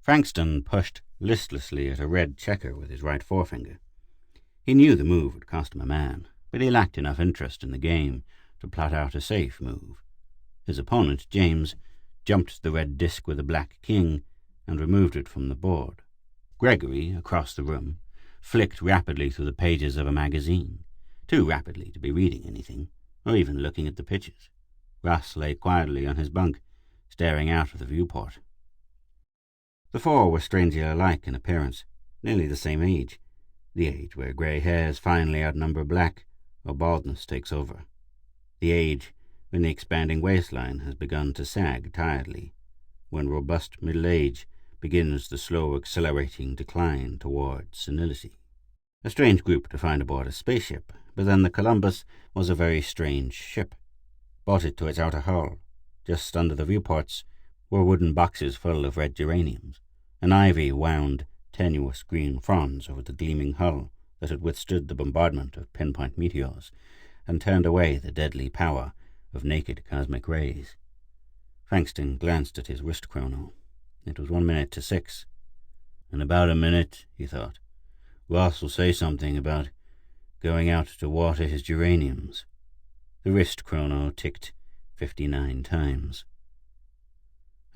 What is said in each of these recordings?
Frankston pushed listlessly at a red checker with his right forefinger. He knew the move would cost him a man, but he lacked enough interest in the game to plot out a safe move. His opponent, James, jumped the red disc with a black king and removed it from the board. Gregory, across the room, flicked rapidly through the pages of a magazine, too rapidly to be reading anything, or even looking at the pitches. Russ lay quietly on his bunk, staring out of the viewport. The four were strangely alike in appearance, nearly the same age, the age where grey hairs finally outnumber black, or baldness takes over. The age when the expanding waistline has begun to sag tiredly, when robust middle age begins the slow accelerating decline towards senility. A strange group to find aboard a spaceship, but then the Columbus was a very strange ship. Bolted to its outer hull, just under the viewports, were wooden boxes full of red geraniums. An ivy wound tenuous green fronds over the gleaming hull that had withstood the bombardment of pinpoint meteors and turned away the deadly power of naked cosmic rays. Frankston glanced at his wrist chrono. It was 1 minute to 6. In about a minute, he thought, Ross will say something about going out to water his geraniums. The wrist chrono ticked 59 times.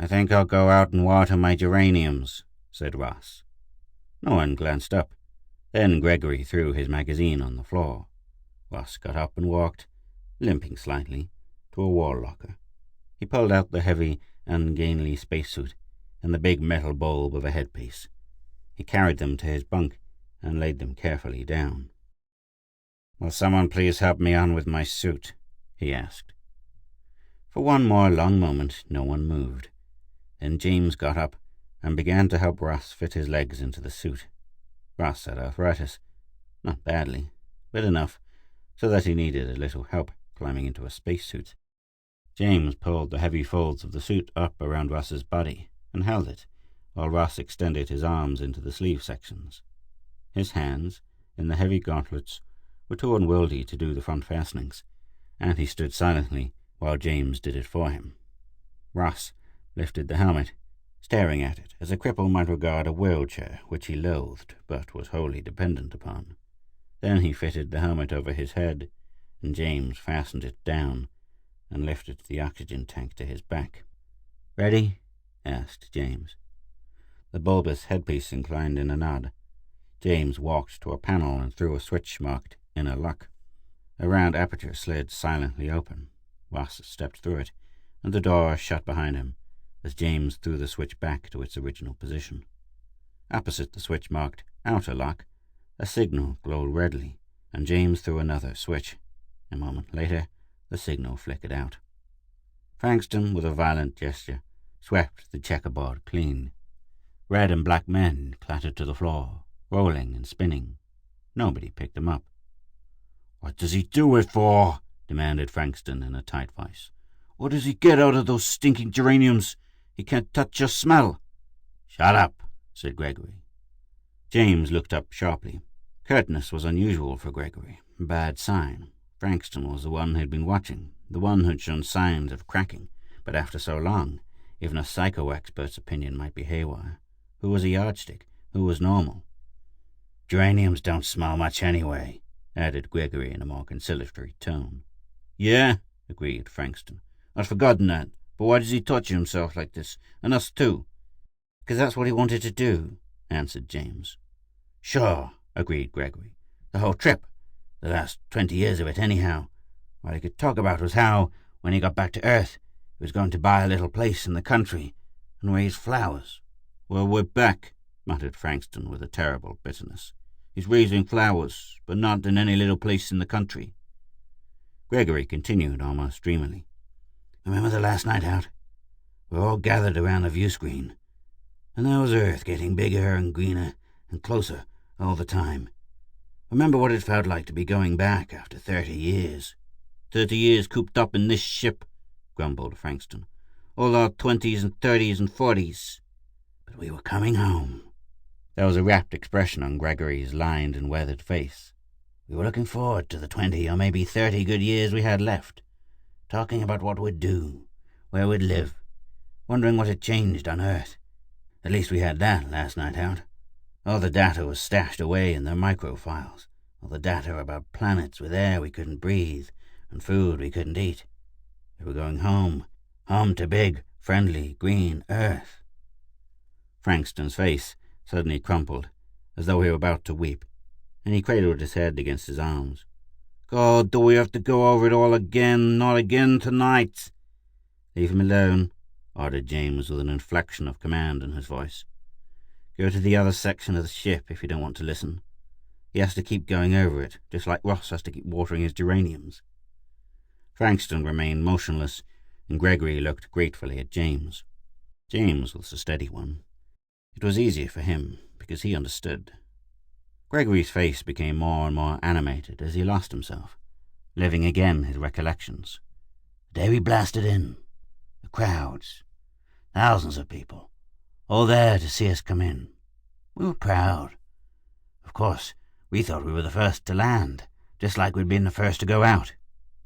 "I think I'll go out and water my geraniums," said Ross. No one glanced up. Then Gregory threw his magazine on the floor. Ross got up and walked, limping slightly, to a wall locker. He pulled out the heavy, ungainly spacesuit and the big metal bulb of a headpiece. He carried them to his bunk and laid them carefully down. "Will someone please help me on with my suit?" he asked. For one more long moment no one moved. Then James got up and began to help Ross fit his legs into the suit. Ross had arthritis. Not badly, but enough so that he needed a little help climbing into a spacesuit. James pulled the heavy folds of the suit up around Ross's body and held it, while Ross extended his arms into the sleeve sections. His hands, in the heavy gauntlets, were too unwieldy to do the front fastenings, and he stood silently while James did it for him. Ross lifted the helmet, staring at it as a cripple might regard a wheelchair which he loathed but was wholly dependent upon. Then he fitted the helmet over his head, and James fastened it down and lifted the oxygen tank to his back. "Ready?" asked James. The bulbous headpiece inclined in a nod. James walked to a panel and threw a switch marked "Inner Lock." A round aperture slid silently open. Ross stepped through it, and the door shut behind him as James threw the switch back to its original position. Opposite the switch marked "Outer Lock," a signal glowed redly, and James threw another switch. A moment later, the signal flickered out. Frankston, with a violent gesture, swept the checkerboard clean. Red and black men clattered to the floor, rolling and spinning. Nobody picked them up. "What does he do it for?" demanded Frankston in a tight voice. "What does he get out of those stinking geraniums? He can't touch or smell." "Shut up," said Gregory. James looked up sharply. Curtness was unusual for Gregory. A bad sign. Frankston was the one who'd been watching, the one who'd shown signs of cracking, but after so long, even a psycho-expert's opinion might be haywire. Who was a yardstick? Who was normal? "Geraniums don't smell much anyway," added Gregory in a more conciliatory tone. "Yeah," agreed Frankston. "I'd forgotten that. But why does he torture himself like this? And us too?" "'Cause that's what he wanted to do," answered James. "Sure," agreed Gregory. "The whole trip. The last 20 years of it, anyhow. All he could talk about was how, when he got back to Earth, he was going to buy a little place in the country and raise flowers." "Well, we're back," muttered Frankston with a terrible bitterness. "He's raising flowers, but not in any little place in the country." Gregory continued almost dreamily. "Remember the last night out? We were all gathered around the view screen, and there was Earth getting bigger and greener and closer all the time. Remember what it felt like to be going back after 30 years. 30 years cooped up in this ship," grumbled Frankston. "All our 20s and 30s and 40s. But we were coming home." There was a rapt expression on Gregory's lined and weathered face. "We were looking forward to the 20 or maybe 30 good years we had left, talking about what we'd do, where we'd live, wondering what had changed on Earth. At least we had that last night out. All the data was stashed away in their microfiles. All the data about planets with air we couldn't breathe and food we couldn't eat. We were going home. Home to big, friendly, green Earth. Frankston's face suddenly crumpled, as though he were about to weep, and he cradled his head against his arms. God, do we have to go over it all again? Not again tonight. Leave him alone, ordered James with an inflection of command in his voice. Go to the other section of the ship if you don't want to listen. He has to keep going over it, just like Ross has to keep watering his geraniums. Frankston remained motionless, and Gregory looked gratefully at James. James was the steady one. It was easier for him, because he understood. Gregory's face became more and more animated as he lost himself, living again his recollections. The day we blasted in, the crowds, thousands of people, all there to see us come in. We were proud. Of course, we thought we were the first to land, just like we'd been the first to go out.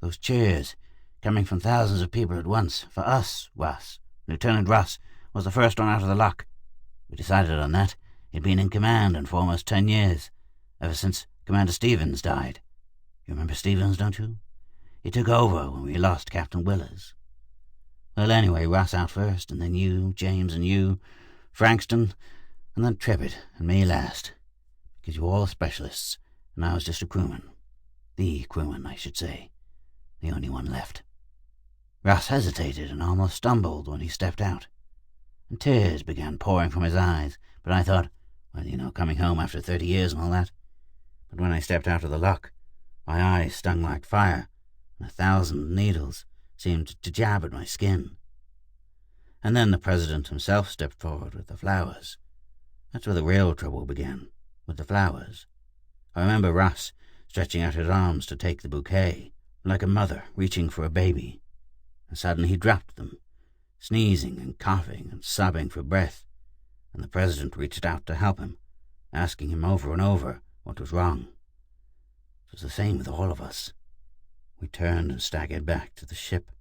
Those cheers, coming from thousands of people at once, for us, Russ. Lieutenant Russ was the first one out of the lock. We decided on that. He'd been in command and for almost 10 years, ever since Commander Stevens died. You remember Stevens, don't you? He took over when we lost Captain Willers. Well, anyway, Russ out first, and then you, James, and you, Frankston, and then Tribbett, and me last. Because you were all specialists, and I was just a crewman. The crewman, I should say. The only one left. Russ hesitated and almost stumbled when he stepped out, and tears began pouring from his eyes, but I thought, well, coming home after 30 years and all that. But when I stepped out of the lock, my eyes stung like fire, and 1,000 needles seemed to jab at my skin. And then the president himself stepped forward with the flowers. That's where the real trouble began, with the flowers. I remember Russ stretching out his arms to take the bouquet, like a mother reaching for a baby, and suddenly he dropped them, sneezing and coughing and sobbing for breath, and the president reached out to help him, asking him over and over what was wrong. It was the same with all of us. We turned and staggered back to the ship,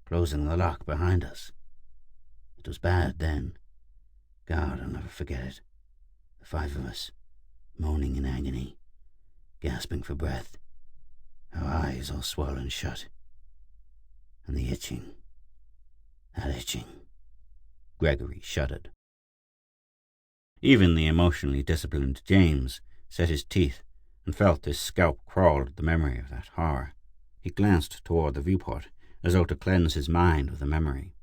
closing the lock behind us. It was bad then. God, I'll never forget it. The 5 of us, moaning in agony, gasping for breath, our eyes all swollen shut. And the itching. That itching. Gregory shuddered. Even the emotionally disciplined James set his teeth and felt his scalp crawl at the memory of that horror. He glanced toward the viewport, as though to cleanse his mind of the memory.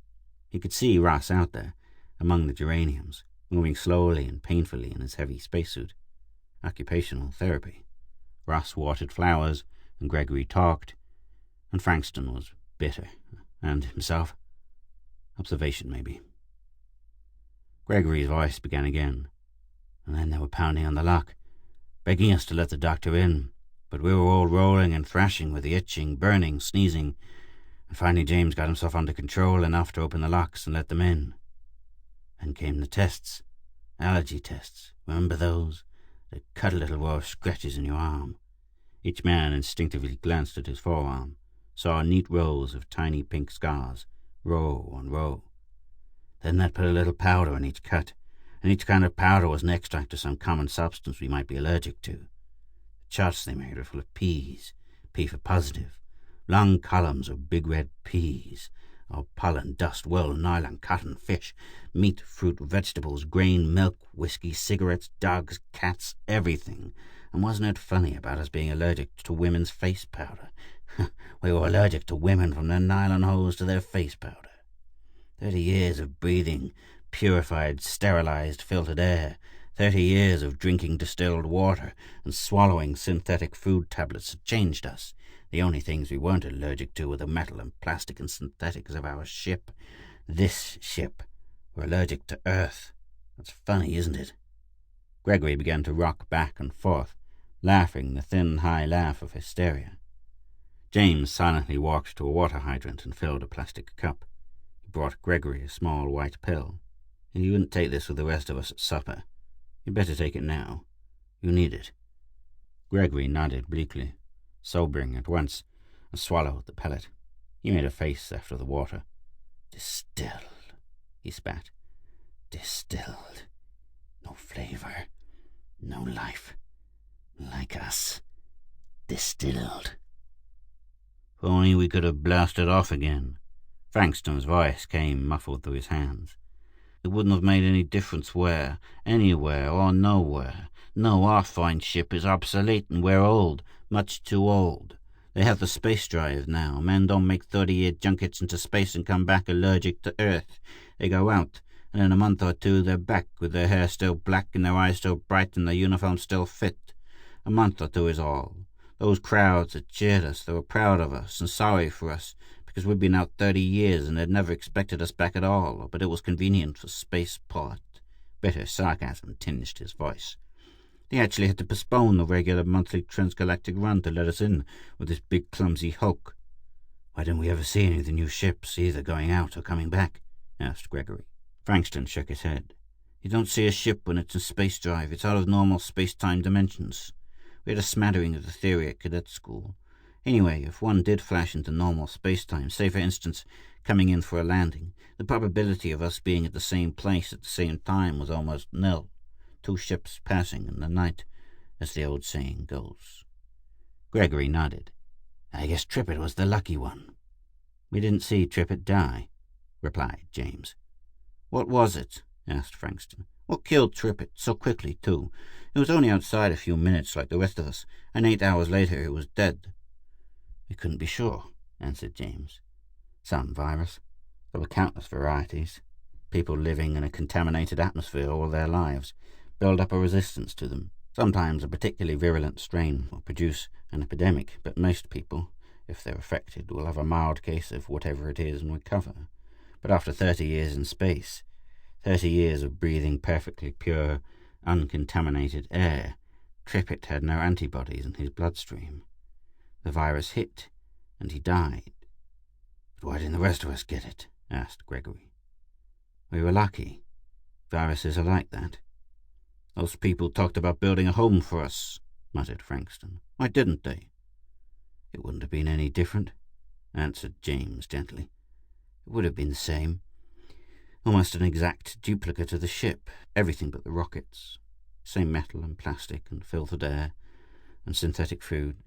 He could see Ross out there, among the geraniums, moving slowly and painfully in his heavy spacesuit. Occupational therapy. Ross watered flowers, and Gregory talked, and Frankston was bitter, and himself. Observation, maybe. Gregory's voice began again, and then they were pounding on the lock, begging us to let the doctor in, but we were all rolling and thrashing with the itching, burning, sneezing, and finally James got himself under control enough to open the locks and let them in. Then came the tests, allergy tests, remember those? That cut a little row of scratches in your arm. Each man instinctively glanced at his forearm, saw neat rows of tiny pink scars, row on row. Then that put a little powder in each cut, and each kind of powder was an extract of some common substance we might be allergic to. The charts they made were full of P's, P for positive, long columns of big red P's, of pollen, dust, wool, nylon, cotton, fish, meat, fruit, vegetables, grain, milk, whiskey, cigarettes, dogs, cats, everything. And wasn't it funny about us being allergic to women's face powder? We were allergic to women from their nylon hose to their face powder. 30 years of breathing purified, sterilized, filtered air. 30 years of drinking distilled water and swallowing synthetic food tablets had changed us. The only things we weren't allergic to were the metal and plastic and synthetics of our ship. This ship. We're allergic to Earth. That's funny, isn't it? Gregory began to rock back and forth, laughing the thin, high laugh of hysteria. James silently walked to a water hydrant and filled a plastic cup. He brought Gregory a small white pill. You wouldn't take this with the rest of us at supper. You'd better take it now. You need it. Gregory nodded bleakly, sobering at once, and swallowed the pellet. He made a face after the water. Distilled, he spat. Distilled. No life. Like us. Distilled. If only we could have blasted off again. Frankston's voice came muffled through his hands. It wouldn't have made any difference where, anywhere or nowhere. No, our fine ship is obsolete and we're old, much too old. They have the space drive now. Men don't make 30-year junkets into space and come back allergic to Earth. They go out, and in a month or two they're back with their hair still black and their eyes still bright and their uniform still fit. A month or two is all. Those crowds that cheered us, they were proud of us and sorry for us, because we'd been out 30 years and they'd never expected us back at all, but it was convenient for spaceport. Bitter sarcasm tinged his voice. They actually had to postpone the regular monthly transgalactic run to let us in with this big clumsy hulk. Why didn't we ever see any of the new ships, either going out or coming back? Asked Gregory. Frankston shook his head. You don't see a ship when it's in space drive. It's out of normal space-time dimensions. We had a smattering of the theory at cadet school. Anyway, if one did flash into normal space-time, say for instance, coming in for a landing, the probability of us being at the same place at the same time was almost nil. 2 ships passing in the night, as the old saying goes. Gregory nodded. I guess Trippitt was the lucky one. We didn't see Trippitt die, replied James. What was it? Asked Frankston. What killed Trippitt so quickly, too? It was only outside a few minutes like the rest of us, and 8 hours later he was dead. We couldn't be sure, answered James. Some virus. There were countless varieties. People living in a contaminated atmosphere all their lives build up a resistance to them. Sometimes a particularly virulent strain will produce an epidemic, but most people, if they're affected, will have a mild case of whatever it is and recover. But after 30 years in space, 30 years of breathing perfectly pure, uncontaminated air, Trippitt had no antibodies in his bloodstream. The virus hit, and he died. But why didn't the rest of us get it? Asked Gregory. We were lucky. Viruses are like that. Those people talked about building a home for us, muttered Frankston. Why didn't they? It wouldn't have been any different, answered James gently. It would have been the same. Almost an exact duplicate of the ship, everything but the rockets. Same metal and plastic and filtered air and synthetic food.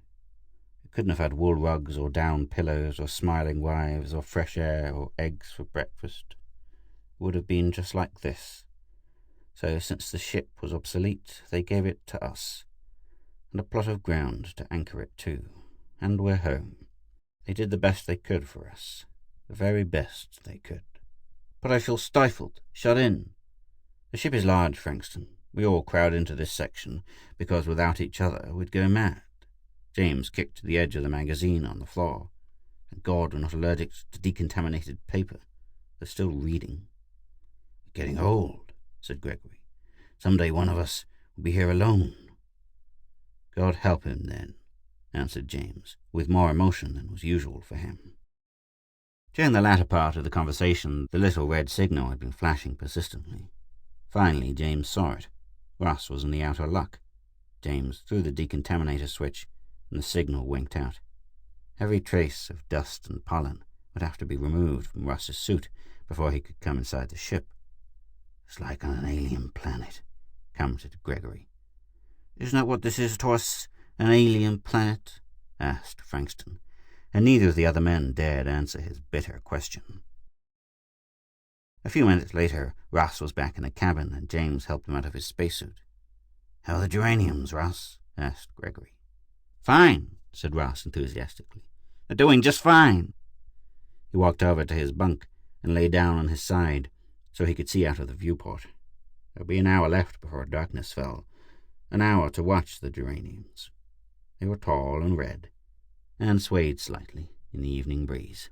It couldn't have had wool rugs or down pillows or smiling wives or fresh air or eggs for breakfast. It would have been just like this. So since the ship was obsolete, they gave it to us, and a plot of ground to anchor it to, and we're home. They did the best they could for us, the very best they could. But I feel stifled, shut in. The ship is large, Frankston. We all crowd into this section, because without each other we'd go mad. James kicked the edge of the magazine on the floor. Thank God we're not allergic to decontaminated paper. They're still reading. We're getting old, said Gregory. Someday one of us will be here alone. God help him, then, answered James, with more emotion than was usual for him. During the latter part of the conversation, the little red signal had been flashing persistently. Finally, James saw it. Ross was in the outer lock. James threw the decontaminator switch, and the signal winked out. Every trace of dust and pollen would have to be removed from Ross's suit before he could come inside the ship. It's like on an alien planet, commented Gregory. Isn't that what this is to us, an alien planet? Asked Frankston, and neither of the other men dared answer his bitter question. A few minutes later, Ross was back in the cabin, and James helped him out of his spacesuit. How are the geraniums, Ross? Asked Gregory. Fine, said Ross enthusiastically. They're doing just fine. He walked over to his bunk and lay down on his side so he could see out of the viewport. There'd be an hour left before darkness fell, an hour to watch the geraniums. They were tall and red, and swayed slightly in the evening breeze.